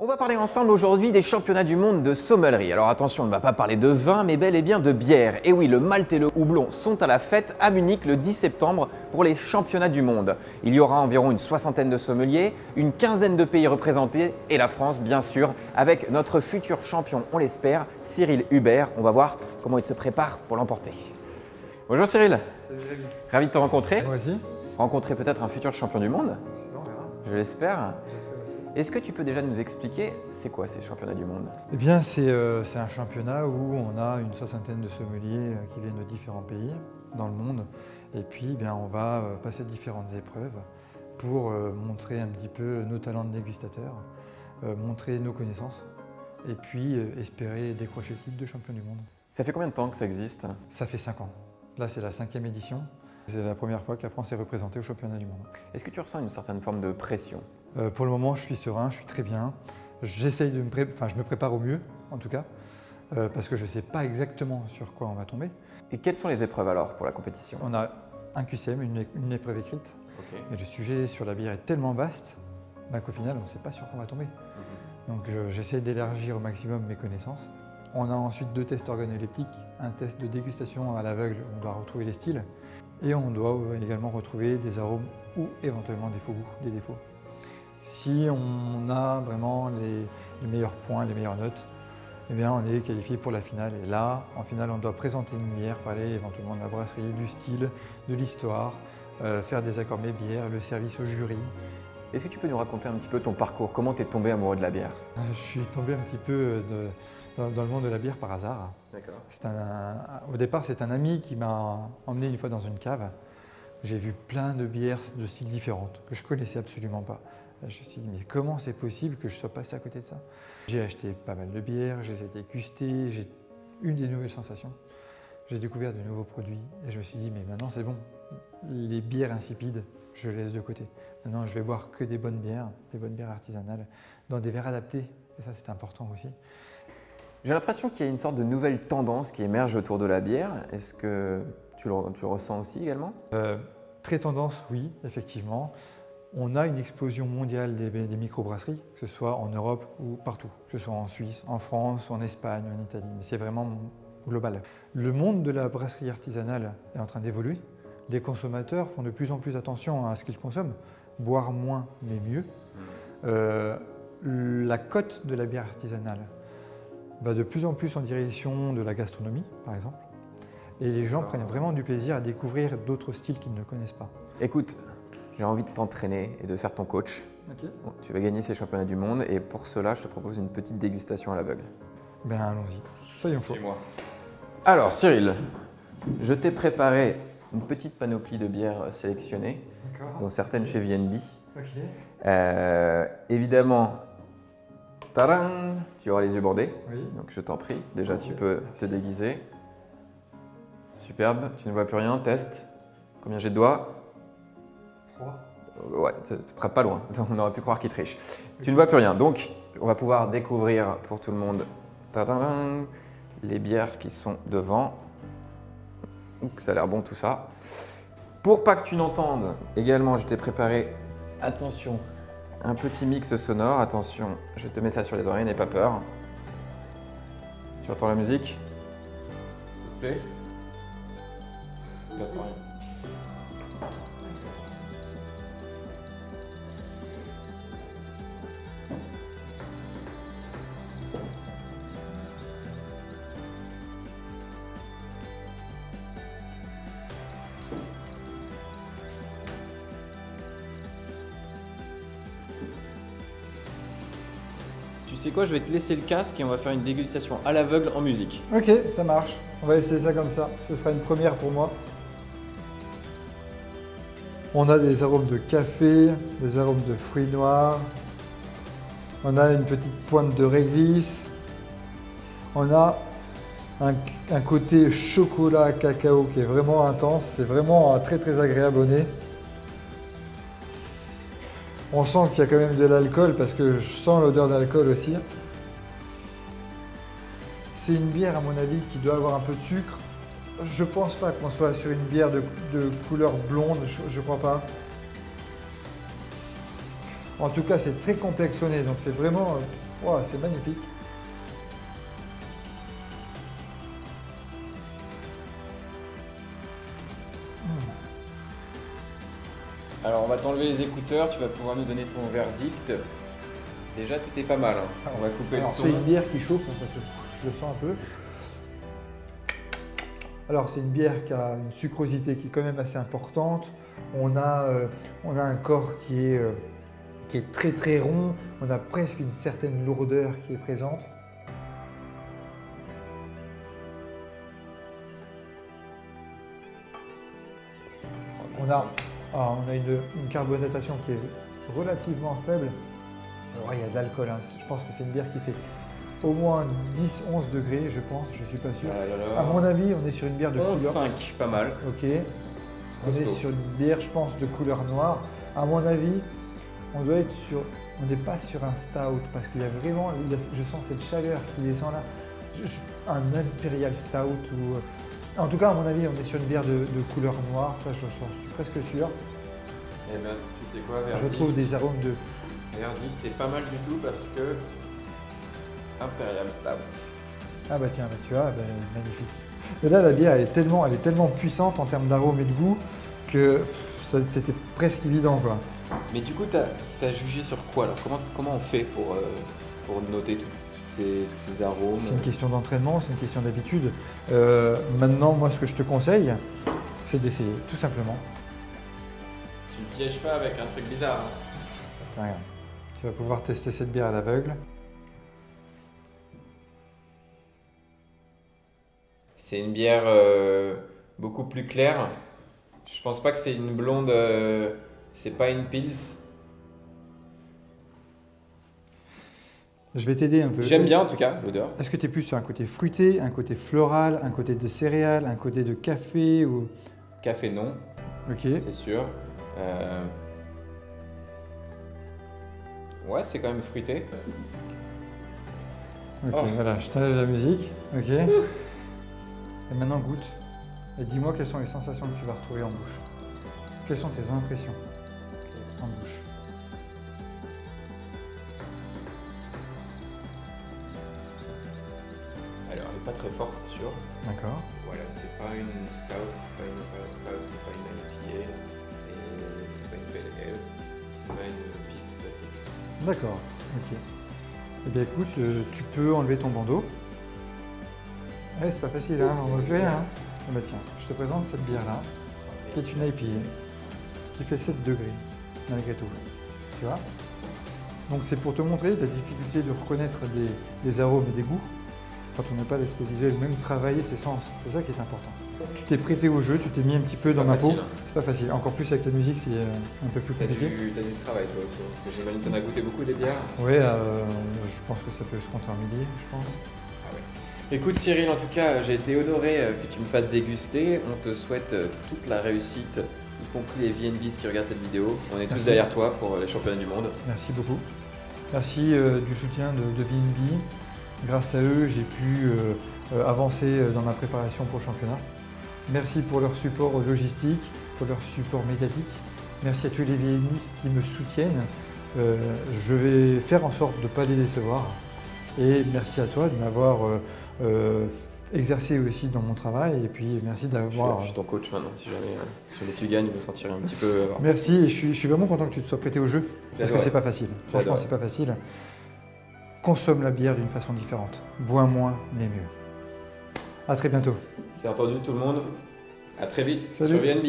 On va parler ensemble aujourd'hui des championnats du monde de sommellerie. Alors attention, on ne va pas parler de vin, mais bel et bien de bière. Et oui, le malt et le houblon sont à la fête à Munich le 10 septembre pour les championnats du monde. Il y aura environ une soixantaine de sommeliers, une quinzaine de pays représentés et la France, bien sûr, avec notre futur champion, on l'espère, Cyril Hubert. On va voir comment il se prépare pour l'emporter. Bonjour Cyril. Salut Rémi. Ravi de te rencontrer. Moi aussi. Rencontrer peut-être un futur champion du monde, On verra. je l'espère. J'espère aussi. Est-ce que tu peux déjà nous expliquer c'est quoi ces championnats du monde? Eh bien, c'est un championnat où on a une soixantaine de sommeliers qui viennent de différents pays dans le monde. Et puis, eh bien, on va passer différentes épreuves pour montrer un petit peu nos talents de dégustateurs, montrer nos connaissances et puis espérer décrocher le titre de champion du monde. Ça fait combien de temps que ça existe? Ça fait 5 ans. Là, c'est la 5e édition. C'est la première fois que la France est représentée au championnat du monde. Est-ce que tu ressens une certaine forme de pression? Pour le moment, je suis serein, je suis très bien. J'essaye je me prépare au mieux, en tout cas, parce que je ne sais pas exactement sur quoi on va tomber. Et quelles sont les épreuves alors pour la compétition? On a un QCM, une épreuve écrite, mais le sujet sur la bière est tellement vaste qu'au final, on ne sait pas sur quoi on va tomber. Donc j'essaie d'élargir au maximum mes connaissances. On a ensuite 2 tests organoleptiques, un test de dégustation à l'aveugle, on doit retrouver les styles, et on doit également retrouver des arômes ou éventuellement des faux goûts, des défauts. Si on a vraiment les meilleurs points, les meilleures notes, eh bien on est qualifié pour la finale. Et là, en finale, on doit présenter une bière, parler éventuellement de la brasserie, du style, de l'histoire, faire des accords mets bières, le service au jury. Est-ce que tu peux nous raconter un petit peu ton parcours? Comment tu es tombé amoureux de la bière? Je suis tombé un petit peu dans le monde de la bière par hasard. D'accord. Au départ, c'est un ami qui m'a emmené une fois dans une cave. J'ai vu plein de bières de styles différents que je ne connaissais absolument pas. Je me suis dit, mais comment c'est possible que je sois passé à côté de ça? J'ai acheté pas mal de bières, je les ai dégustées, j'ai eu des nouvelles sensations. J'ai découvert de nouveaux produits et je me suis dit, mais maintenant c'est bon. Les bières insipides, je les laisse de côté. Maintenant, je vais boire que des bonnes bières artisanales, dans des verres adaptés. Et ça, c'est important aussi. J'ai l'impression qu'il y a une sorte de nouvelle tendance qui émerge autour de la bière. Est-ce que tu le ressens aussi également? Très tendance, oui, effectivement. On a une explosion mondiale des microbrasseries, que ce soit en Europe ou partout, que ce soit en Suisse, en France, en Espagne, en Italie, mais c'est vraiment global. Le monde de la brasserie artisanale est en train d'évoluer. Les consommateurs font de plus en plus attention à ce qu'ils consomment, boire moins mais mieux. La cote de la bière artisanale va de plus en plus en direction de la gastronomie, par exemple, et les gens prennent vraiment du plaisir à découvrir d'autres styles qu'ils ne connaissent pas. Écoute, j'ai envie de t'entraîner et de faire ton coach. Okay. Bon, tu vas gagner ces championnats du monde et pour cela, je te propose une petite dégustation à l'aveugle. Ben allons-y, soyons fous. Suis-moi. Alors Cyril, je t'ai préparé une petite panoplie de bières sélectionnées, dont certaines chez VNB. Okay. Évidemment, tadam, tu auras les yeux bandés, Oui. donc je t'en prie. Déjà, tu peux te déguiser. Superbe, tu ne vois plus rien, test. Combien j'ai de doigts? 3. Ouais, pas loin, on aurait pu croire qu'il triche. Tu ne vois plus rien, donc on va pouvoir découvrir pour tout le monde tadam, les bières qui sont devant. Donc, ça a l'air bon tout ça. Pour pas que tu n'entendes, également je t'ai préparé, attention, un petit mix sonore. Attention, je te mets ça sur les oreilles, n'aie pas peur. Tu entends la musique? S'il te plaît? J'entends rien. Tu sais quoi, je vais te laisser le casque et on va faire une dégustation à l'aveugle en musique. Ok, ça marche. On va essayer ça comme ça. Ce sera une première pour moi. On a des arômes de café, des arômes de fruits noirs. On a une petite pointe de réglisse. On a un côté chocolat cacao qui est vraiment intense. C'est vraiment très très agréable au nez. On sent qu'il y a quand même de l'alcool parce que je sens l'odeur d'alcool aussi. C'est une bière à mon avis qui doit avoir un peu de sucre. Je pense pas qu'on soit sur une bière de couleur blonde, je crois pas. En tout cas, c'est très complexionné, donc c'est vraiment Wow, c'est magnifique. Alors on va t'enlever les écouteurs, tu vas pouvoir nous donner ton verdict. Déjà t'étais pas mal, hein. On va couper le son. C'est une bière qui chauffe, hein, parce que je le sens un peu. Alors c'est une bière qui a une sucrosité qui est quand même assez importante. On a un corps qui est très très rond. On a presque une certaine lourdeur qui est présente. On a une carbonatation qui est relativement faible. Alors, il y a de l'alcool, hein. Je pense que c'est une bière qui fait au moins 10-11 degrés, je pense, je ne suis pas sûr. À mon avis, on est sur une bière de couleur. 11,5, pas mal. Ok. On est sur une bière, je pense, de couleur noire. À mon avis, on doit être sur. On n'est pas sur un stout parce qu'il y a vraiment. Je sens cette chaleur qui descend là. Un imperial stout ou. En tout cas, à mon avis, on est sur une bière de couleur noire. Ça, je suis presque sûr. Eh ben, tu sais quoi, verdict? Je trouve des arômes de. Verdict, t'es pas mal du tout parce que. Imperial Stout. Ah bah tiens, bah tu vois, bah, magnifique. Mais là, la bière, elle est tellement puissante en termes d'arômes et de goût que c'était presque évident, quoi. Mais du coup, t'as jugé sur quoi alors? Comment on fait pour noter tous ces arômes? C'est une question d'entraînement, c'est une question d'habitude. Maintenant, moi, ce que je te conseille, c'est d'essayer, tout simplement. Tu ne pièges pas avec un truc bizarre. Hein. Attends, regarde. Tu vas pouvoir tester cette bière à l'aveugle. C'est une bière beaucoup plus claire. Je pense pas que c'est une blonde, c'est pas une pils. Je vais t'aider un peu. J'aime bien en tout cas l'odeur. Est-ce que tu es plus sur un côté fruité, un côté floral, un côté de céréales, un côté de café ou... Café non. Ok. C'est sûr. Ouais, c'est quand même fruité. Ok, voilà, je t'enlève la musique. Ok. Et maintenant goûte. Et dis-moi quelles sont les sensations que tu vas retrouver en bouche. Quelles sont tes impressions en bouche? Alors, elle n'est pas très forte, c'est sûr. D'accord. Voilà, c'est pas une stout, c'est pas une imperial stout, c'est pas une IPA, et c'est pas une pale ale, c'est pas une pils classique. D'accord, ok. Eh bien écoute, tu peux enlever ton bandeau. Ouais, c'est pas facile, hein, on ne fait rien. Hein. Ah bah tiens, je te présente cette bière-là, qui est une IPA, qui fait 7 degrés, malgré tout. Tu vois? Donc c'est pour te montrer la difficulté de reconnaître des arômes et des goûts, quand on n'a pas l'aspect visuel, même travailler ses sens, c'est ça qui est important. Tu t'es prêté au jeu, tu t'es mis un petit peu dans ma peau. C'est pas facile, encore plus avec la musique, c'est un peu plus compliqué. T'as du travail toi aussi, parce que j'imagine que t'en as goûté beaucoup des bières. Oui, je pense que ça peut se compter en milliers, je pense. Ah ouais. Écoute Cyril, en tout cas, j'ai été honoré que tu me fasses déguster. On te souhaite toute la réussite, y compris les VNBs qui regardent cette vidéo. On est tous derrière toi pour les championnats du monde. Merci beaucoup. Merci du soutien de VNB. Grâce à eux, j'ai pu avancer dans ma préparation pour le championnat. Merci pour leur support logistique, pour leur support médiatique. Merci à tous les VNistes qui me soutiennent. Je vais faire en sorte de ne pas les décevoir. Et merci à toi de m'avoir exercer aussi dans mon travail et puis merci d'avoir... Je suis ton coach maintenant, si jamais tu gagnes, je me sentirai un petit peu... Merci et je suis vraiment content que tu te sois prêté au jeu parce que c'est pas facile, franchement c'est pas facile. Consomme la bière d'une façon différente, bois moins mais mieux. À très bientôt. C'est entendu tout le monde, à très vite. Salut. Sur VNB.